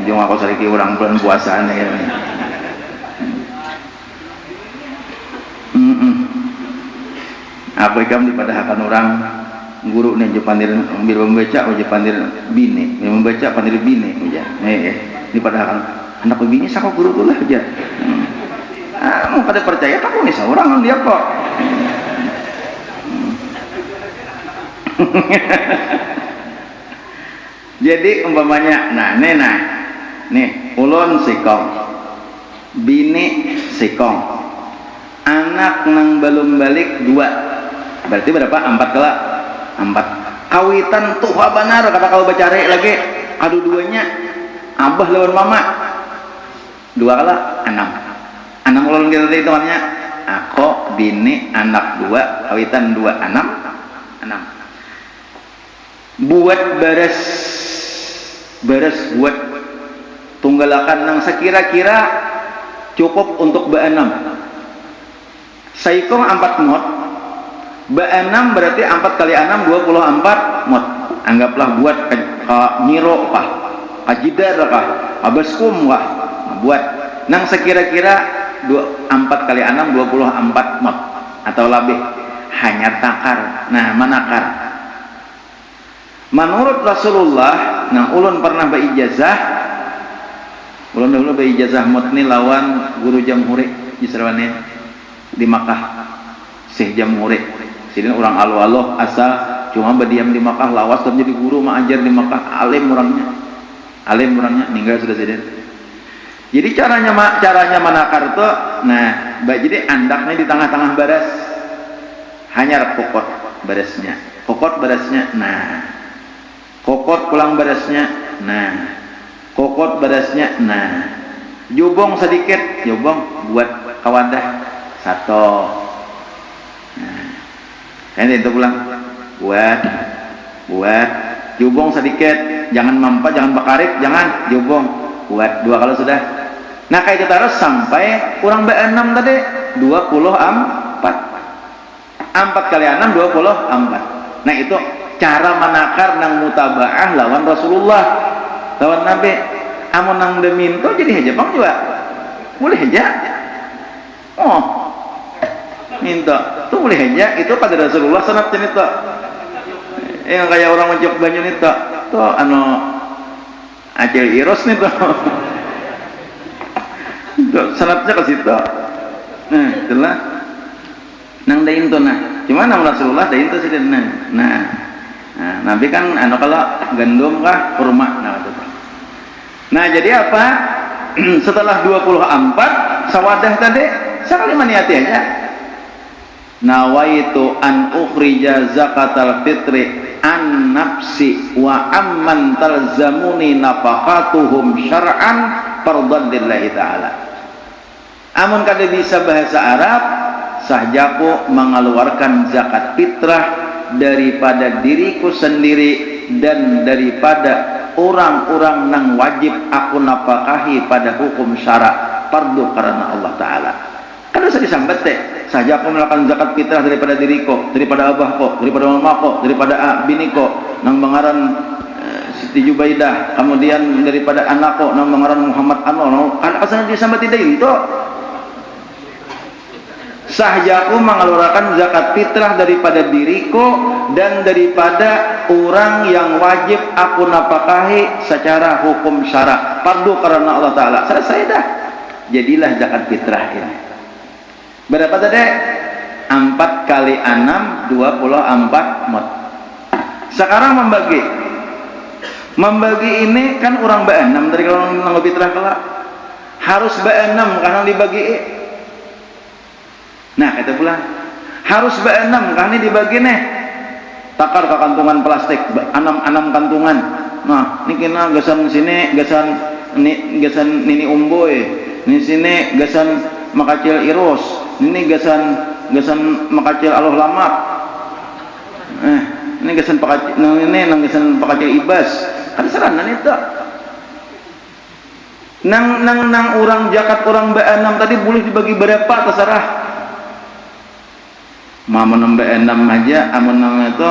Speaker 2: jangan aku sariki orang bulan puasaan ya aku ikam dipadahakan orang guru nih jepandir bila membaca o jepandir bini bila membaca pandir bini aja dipadahakan anak bini saka guru dulu aja mau pada percaya aku nih seorang dia kok jadi umpamanya nih ulun sekong bini sekong anak nang belum balik 2 berarti berapa 4 kala 4 kawitan tuh benar kata kau bacare lagi adu duanya abah lawan mama 2 kala 6 ulun kita hitungannya aku bini anak 2 kawitan 2 6 buat beres buat tunggalakan nang sekira-kira cukup untuk be-6 saikong 4 mod be-6 berarti 4 kali 6 24 mod anggaplah buat nyiro kah kajidar kah abaskum kah buat nang sekira-kira 4 kali 6 24 mod atau lebih hanya takar. Nah manakar menurut Rasulullah nang ulun pernah beijazah ulun dahulu beijazah mutni lawan guru jamhuri Yusrawane di Makkah Syekh Jamhuri sidin orang alo-alo asa cuma berdiam di Makkah lawas dan jadi guru mengajar di Makkah alim orangnya meninggal sudah sidin jadi caranya manakar tuh nah jadi andaknya di tengah-tengah baras hanya kokot barasnya nah kokot pulang barasnya nah kokot barasnya nah jubong sedikit jubong buat kawadah satu nah itu pulang buat jubong sedikit jangan mampat jangan bakarik jangan jubong buat 2 kalau sudah nah kayak kita harus sampai kurang B6 tadi 24 4 kali 6 24 nah itu cara menakar nang mutabaah lawan Rasulullah lawan Nabi amun nang deminto jadi aja bang juga boleh aja minta tuh boleh aja itu pada Rasulullah sanat cerita yang kayak orang mencok banyu itu tuh acil iros nih tuh sanatnya ke situ nah itulah nang dain tuh nah cuman nang Rasulullah dain tuh sih nah Nabi kan kalau gandum kah kurma nah jadi apa setelah 24 sawadah tadi sekali maniati aja nawaitu an ukhrija zakatal fitri an nafsi wa amman talzamuni nafaqatuhum syar'an fardan lillahi ta'ala amun kada bisa bahasa Arab sahjaku mengeluarkan zakat fitrah daripada diriku sendiri dan daripada orang-orang nang wajib aku nafkahi pada hukum syara fardu karena Allah Ta'ala kan bisa disambat saja aku melakukan zakat fitrah daripada diriku daripada abahku daripada mamaku daripada biniku nang mengaran Siti Jubaidah kemudian daripada anakku nang mengaran Muhammad kan asal disambat tidak itu sahjaku mengeluarkan zakat fitrah daripada diriku dan daripada orang yang wajib aku nafkahi secara hukum syara fardu karena Allah Ta'ala selesai dah jadilah zakat fitrah ini berapa tadi? 4 kali 6 24 mod sekarang membagi ini kan orang B6 dari kalau nanggo fitrah kelak harus B6 karena dibagi nah kata pula harus beenam kan ini dibagi nih takar ke kantungan plastik enam kantungan. Nah ini kena gasan sini gasan nini umboy, ini sini gasan makacil iros, ini gasan makacil aloh lamak, ini gasan pakacil ini gasan pakacil ibas kan seranan itu. Nang orang jakat orang B6 tadi boleh dibagi berapa terserah. Mamun B6 aja, amun nang itu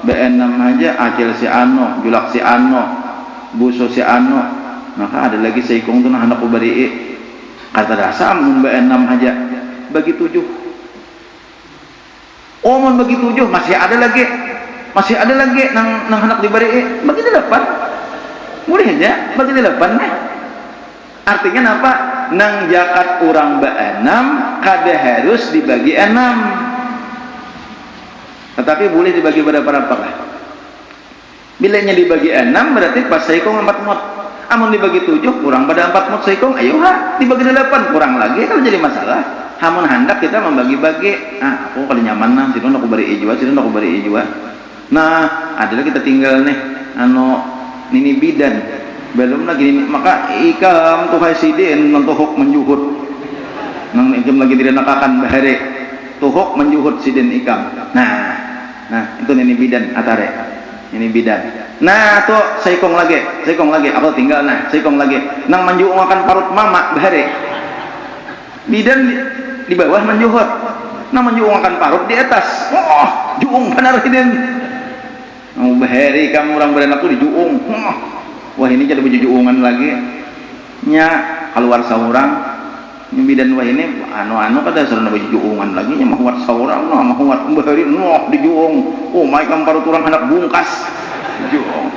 Speaker 2: B6 aja acil si ano, julak si ano, buso si ano. Maka ada lagi seikong tu nah anak ubari kata rasa amun B6 aja bagi 7. Oh mun bagi 7 masih ada lagi nang anak dibari bagi 8. Boleh aja bagi 8 nih. Artinya apa? Nang jakat orang B6 kada harus dibagi 6. Tetapi boleh dibagi berapa lah. Bilanya dibagi 6 berarti pas seikong 4 mot. Amun dibagi 7 kurang pada 4 mot seikong, ayo dibagi 8 kurang lagi kalau jadi masalah. Amun hendak kita membagi-bagi. Aku kalau nyaman nah, sini aku beri ijwa, sini aku beri ijwa. Nah, adalah kita tinggal nih nini bidan. Belum lagi ini, maka ikam tuhai sidin nantuhuk menjuhut nang ikam lagi tidak nakakan bahare tuhuk menjuhut sidin ikam. Nah itu ini bidan atare ini bidan. Nah tuh seikong lagi aku tinggal seikong lagi nang menjuhut makan parut mama bahare bidan di bawah menjuhut nang menjuhut makan parut di atas. Juung benar sidin bahare kamu orang beranak tuh di juung. Wah ini jadi berjujuungan lagi nya keluar seorang ini bidan wah ini anu kada sarana berjujuungan lagi nya mahuat seorang mahuat bahari dijuung. Oh my kampar turang anak bungkas juung.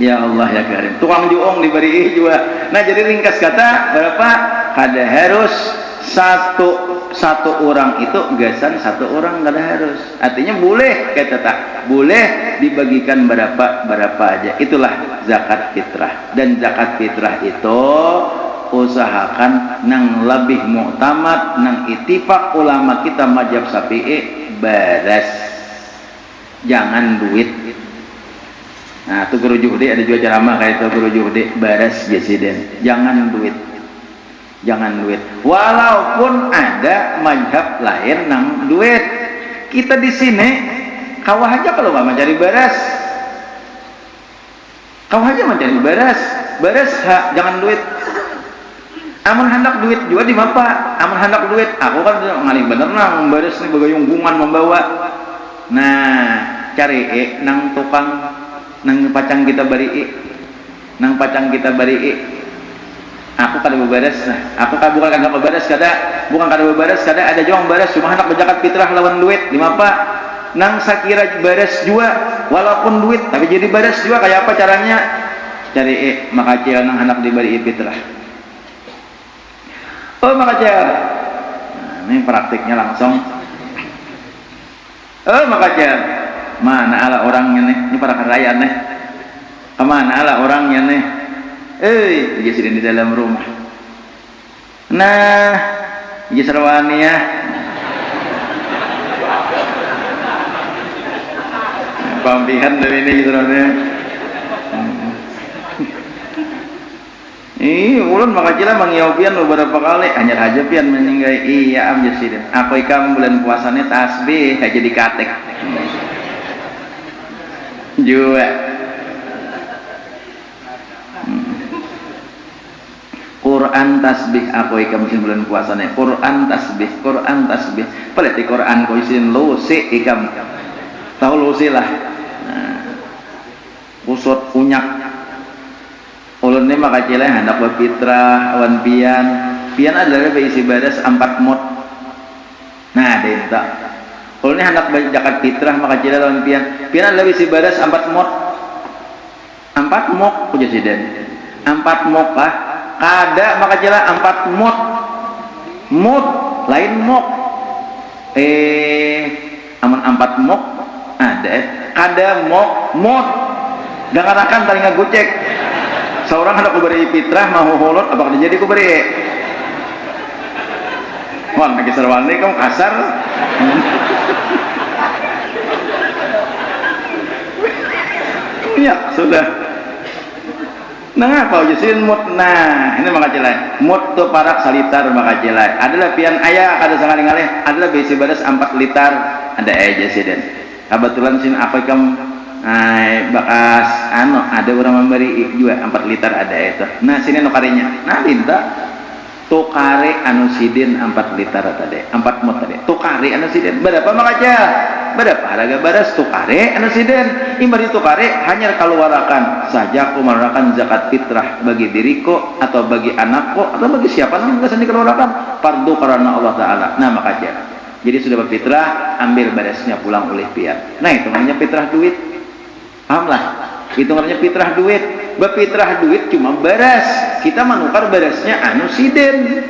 Speaker 2: Ya Allah ya Karim tukang juung diberi juga. Nah jadi ringkas kata berapa kada harus satu orang itu gasan satu orang kada harus. Artinya boleh kata tak boleh dibagikan berapa aja. Itulah zakat fitrah. Dan zakat fitrah itu usahakan nang lebih muktamad nang ittifaq ulama kita mazhab Syafi'i beres. Jangan duit. Nah, tu guru juhdi ada juga ceramah kayak itu guru juhdi beres presiden. Jangan duit. Walaupun ada mazhab lain nang duit. Kita di sini kau aja kalau nggak mencari beres. Kau aja mencari beres jangan duit. Amun hendak duit juga di mapa. Amun hendak duit, aku kan ngalih bener nang beres nih bagayung bungan membawa. Nah, cari nang tukang nang pacang kita bari aku kada beberes. Aku kada bukan kada beberes kada ada juang beres cuma hendak berzakat fitrah lawan duit di mapa. Nang sakira beres juga walaupun duit tapi jadi beres juga kayak apa caranya cari maka cia nang hendak diberi fitrah. Maka cia ini praktiknya langsung. Maka cia mana ala orangnya nih ini para kerayaan nih kemana ala orangnya nih dia sedang di dalam rumah. Nah dia serwani ya pampihan dari ini sebenarnya. Ulun makacila mangiau pian beberapa kali hanya aja pian meninggal. Iya am jasidin. Aku ikam bulan puasanya tasbih aja dikatek. Juga. Quran tasbih aku ikam musim bulan puasanya. Quran tasbih. Peleti Quran ko isin lusi ikam. Tahu lusi lah. Usut unyak. Ulun ni makacila hendak berfitrah awan pian adalah berisi badas 4 mot. Nah denta ulun ni hendak berzakat fitrah makacila awan pian adalah berisi badas 4 mot. 4 mok presiden 4 mok lah kada makacila 4 mot lain mok aman 4 mok ada kada mot dangarakan paling ngagocek. Seorang hendak kuberi fitrah mau holot apakah jadi kuberi Wah, lagi sarwani kamu kasar. Ya, sudah. Nah, apa ujisin mut? Nah, ini maka jelai. Mut tu parak salitar maka jelai. Adalah pian ayah ada sangat ngalih. Adalah besi badas 4 liter. Ada aja sih dan. Kebetulan sin apa kamu bakas ada orang memberi juga 4 liter ada itu. Nah, sini no karinya. Nah, minta tukare anu sidin 4 liter tadi. 4 mut tadi. Tukare anu sidin. Berapa maka aja? Berapa harga baras tukare anu sidin? Imbari tukare hanya keluarakan saja aku mengeluarkan zakat fitrah bagi diriku atau bagi anakku atau bagi siapa yang bisa dikeluarkan fardu karena Allah Ta'ala. Nah maka aja jadi sudah berfitrah ambil barasnya pulang oleh pihak. Nah itu namanya fitrah duit, pahamlah itu namanya fitrah duit. Berfitrah duit cuma baras, kita menukar barasnya anu sidin.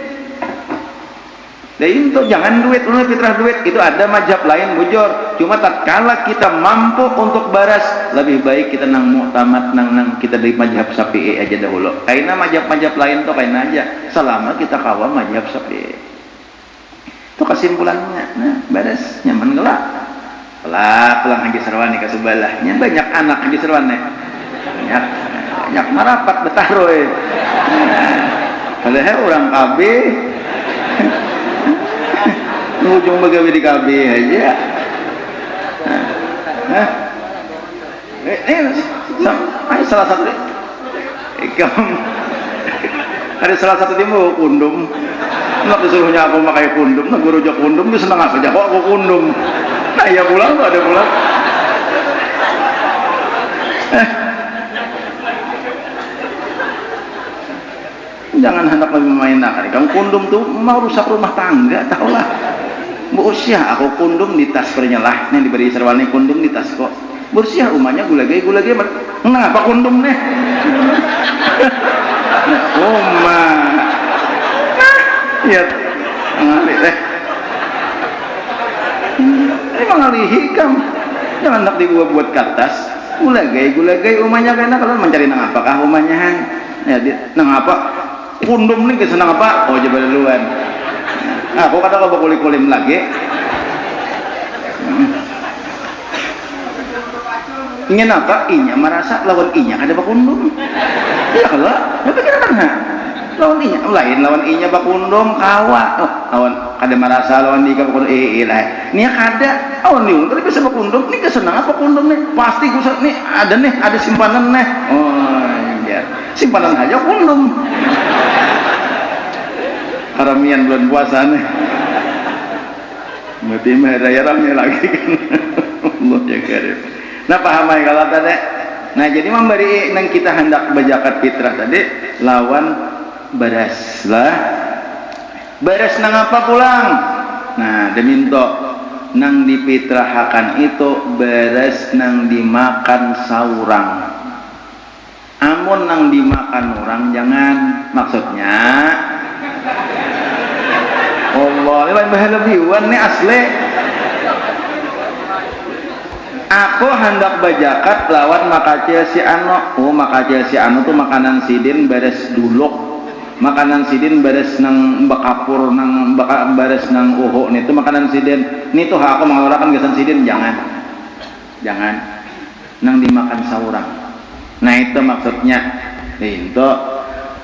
Speaker 2: Jadi itu jangan duit, fitrah duit itu ada mazhab lain bujur. Cuma tatkala kita mampu untuk baras, lebih baik kita nang mu'tamad nang kita dari mazhab Syafi'i aja dahulu. Karena mazhab lain tuh kain aja. Selama kita kawal mazhab Syafi'i. Itu kesimpulannya. Nah, baras nyaman gelak. Pulang Haji Sarwani ke sebelahnya banyak anak Haji Sarwani. Banyak marapat betaroy. Kalau orang KB ujung begawe di KB aja. Salah satu ada salah satu dia mau kundum. Nak disuruhnya aku pakai kundum, nak guru jak kundum dia senang apa aja kok aku kundum. Nah ya pulang tuh ada pulang. Jangan hendak lebih memainkan. Kamu kundum tuh mau rusak rumah tangga, tahulah. Berusia aku kundum di tas pernyalah nih diberi Sarwani kundum di tas kok. Berusia rumahnya gulage kenapa kundum nih? Rumah. Ya, ngalih deh. Ini mengalih kamu. Jangan hendak dibuat ke atas. Gulage rumahnya kena kalau mencari nang apakah rumahnya? Ya, nang apa? Kundum nih kesenang apa? Oh coba duluan. Nah, aku kata kalau kulim lagi. Ingin apa? Inya merasa lawan inya ada bakundum. Ya kalau, ya pikiran ha. Lawan inya lain lawan inya bakundum kawa. Oh, lawan kada merasa lawan dia bakundum lah. Nia kada. Awan dia tapi bisa bakundum. Nih kesenang apa kundum nih? Pasti gue nih ada simpanan nih. Oh, ya. Simpanan aja kundum. Haramian bulan puasa nih. Mati merah ramai lagi kan. Allah ya karim. Nah paham ya kalau tadi. Nah jadi memberi nang kita hendak berzakat fitrah tadi lawan beras lah. Beras nang apa pulang? Nah deminto nang difitrahakan itu beras nang dimakan saurang. Amun nang dimakan orang jangan maksudnya. Allah, ini lain bahasa lebihan nih asli. Aku hendak berzakat lawan makacia si anu. Oh makacia si anu tuh makanan sidin beres duluk. Makanan sidin beres nang bakapur nang beres nang uho nih itu makanan sidin. Nih tuh aku mengeluarkan gasan sidin jangan. Nang dimakan saurang. Nah itu maksudnya. Itu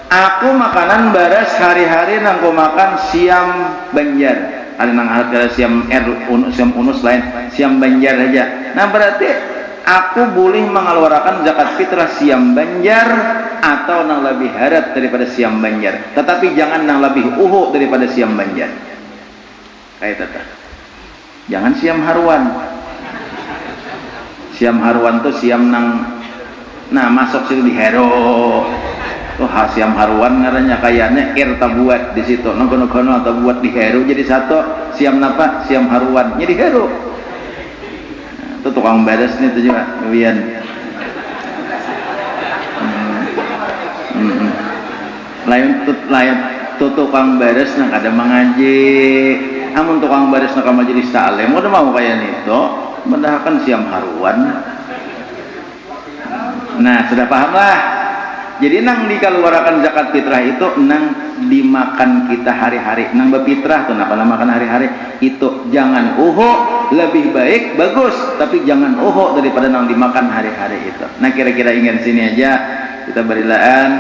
Speaker 2: aku makanan beres hari-hari nang ku makan siam Banjar. Ada nang harap kada siam siam unus lain, siam Banjar aja. Nah berarti aku boleh mengeluarkan zakat fitrah siam Banjar atau nang lebih harat daripada siam Banjar. Tetapi jangan nang lebih uhu daripada siam Banjar. Kayak tata. Jangan siam haruan. Siam haruan tuh siam nang masuk situ di hero. Oh siam haruan ngarannya kayaknya tabuat di situ. Nogono-gono atau buat di hero jadi satu siam napa? Siam haruan jadi hero. Nah, itu tukang beres nih itu juga Wian. Lain tukang beres nang kada mengaji. Amun tukang beres nang majelis taklim udah mau kayak itu, mendahkan siam haruan. Nah, sudah paham lah. Jadi nang dikeluarkan zakat fitrah itu nang dimakan kita hari-hari, nang berfitrah tuh apa makan hari-hari itu jangan lebih baik bagus, tapi jangan daripada nang dimakan hari-hari itu. Nah kira-kira ingin sini aja kita berilaan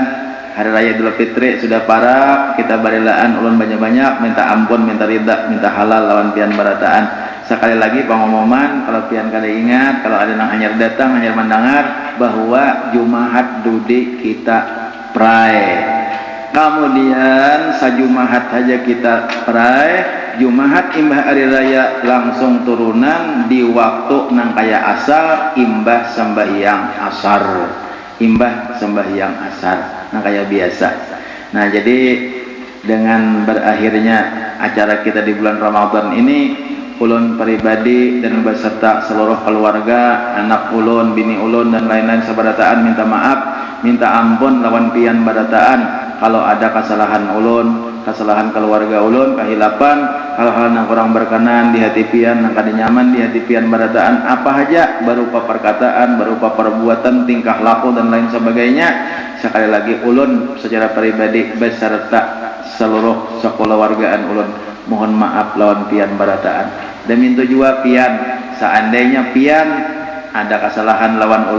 Speaker 2: hari raya Idul Fitri sudah parah, kita berilaan ulun banyak-banyak minta ampun, minta ridha, minta halal lawan pian barataan. Sekali lagi pengumuman, kalau pian kali ingat, kalau ada yang hanyar datang, hanyar mendengar bahwa Jumahat Dudi kita pray. Kemudian sajumahat aja kita pray, Jumahat imbah hari raya langsung turunan di waktu nang kaya asar imbah sembahyang asar. Imbah sembahyang asar nang kaya biasa. Nah, jadi dengan berakhirnya acara kita di bulan Ramadan ini, ulun pribadi dan beserta seluruh keluarga, anak ulun, bini ulun dan lain-lain sabarataan minta maaf, minta ampun lawan pian barataan kalau ada kesalahan ulun, kesalahan keluarga ulun, kehilapan, hal-hal yang kurang berkenan di hati pian, yang kada nyaman di hati pian barataan apa aja berupa perkataan, berupa perbuatan, tingkah laku dan lain sebagainya. Sekali lagi ulun secara pribadi beserta seluruh sekeluargaan ulun mohon maaf lawan pian barataan. Dan minta juga pian, seandainya pian ada kesalahan lawan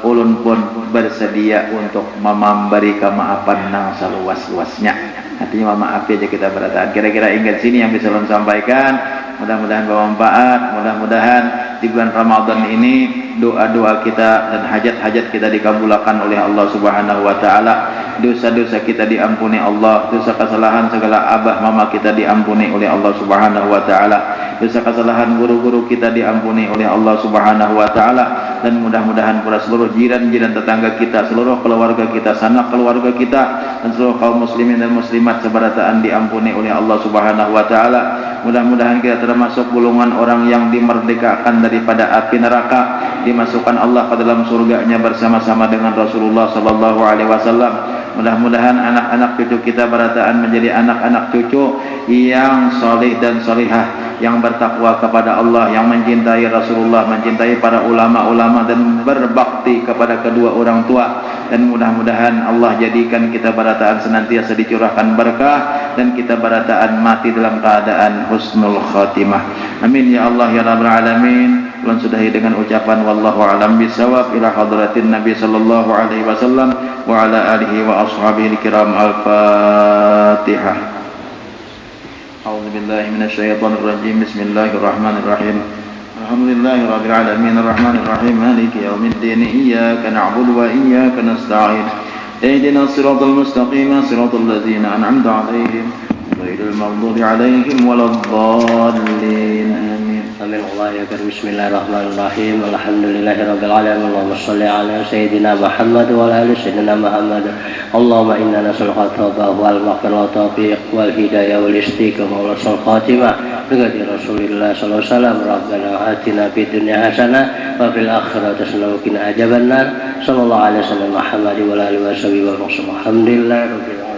Speaker 2: ulun pun bersedia untuk memberi kemaafan nang seluas-luasnya. Artinya maafi aja kita barataan. Kira-kira ingat sini yang bisa ulun sampaikan. Mudah-mudahan bermanfaat, mudah-mudahan di bulan Ramadan ini doa-doa kita dan hajat-hajat kita dikabulkan oleh Allah Subhanahu wa taala. Dosa-dosa kita diampuni Allah, dosa kesalahan segala abah mama kita diampuni oleh Allah Subhanahu wa taala. Dosa kesalahan guru-guru kita diampuni oleh Allah Subhanahu wa taala, dan mudah-mudahan pula seluruh jiran-jiran tetangga kita, seluruh keluarga kita, sanak keluarga kita dan seluruh kaum muslimin dan muslimat sebarataan diampuni oleh Allah Subhanahu wa taala. Mudah-mudahan kita termasuk golongan orang yang dimerdekakan daripada api neraka, dimasukkan Allah ke dalam surganya bersama-sama dengan Rasulullah sallallahu alaihi wasallam. Mudah-mudahan anak-anak cucu kita barataan menjadi anak-anak cucu yang soleh dan solihah, yang bertakwa kepada Allah, yang mencintai Rasulullah, mencintai para ulama-ulama dan berbakti kepada kedua orang tua. Dan mudah-mudahan Allah jadikan kita barataan senantiasa dicurahkan berkah dan kita barataan mati dalam keadaan husnul khatimah. Amin ya Allah ya rabbal alamin. Ulun sudahi dengan ucapan wallahu alam bisawab ila hadratin Nabi sallallahu alaihi wasallam wa ala alihi wa ashabihi kiram. Al-Fatihah. A'udzu billahi minasyaitonir rajim. Bismillahirrahmanirrahim. Alhamdulillahi rabbil alamin arrahmanir rahim maliki yaumiddin iyyaka na'budu wa iyyaka nasta'in ihdinas siratal mustaqim siratal ladzina an'amta 'alaihim ghairil maghdubi 'alaihim waladdallin. Amin.
Speaker 3: Amin. Allah ya karim. Bismillahirrahmanirrahim. Alhamdulillahirabbil alamin. Allahumma shalli ala sayyidina Muhammad wa ala ali sayyidina Muhammad. Allahumma inna nas'aluka at-tawbah wal maghfirah wa tawfiq wal hidayah wal istiqamah wal husnul khatimah. Dengan Rasulullah sallallahu alaihi wasallam. Rabbana atina fid dunya hasanah wa fil akhirati hasanah wa qina adzabannar. Sallallahu alaihi wasallam Muhammad wa ala alihi wasallam. Alhamdulillah rabbil alamin.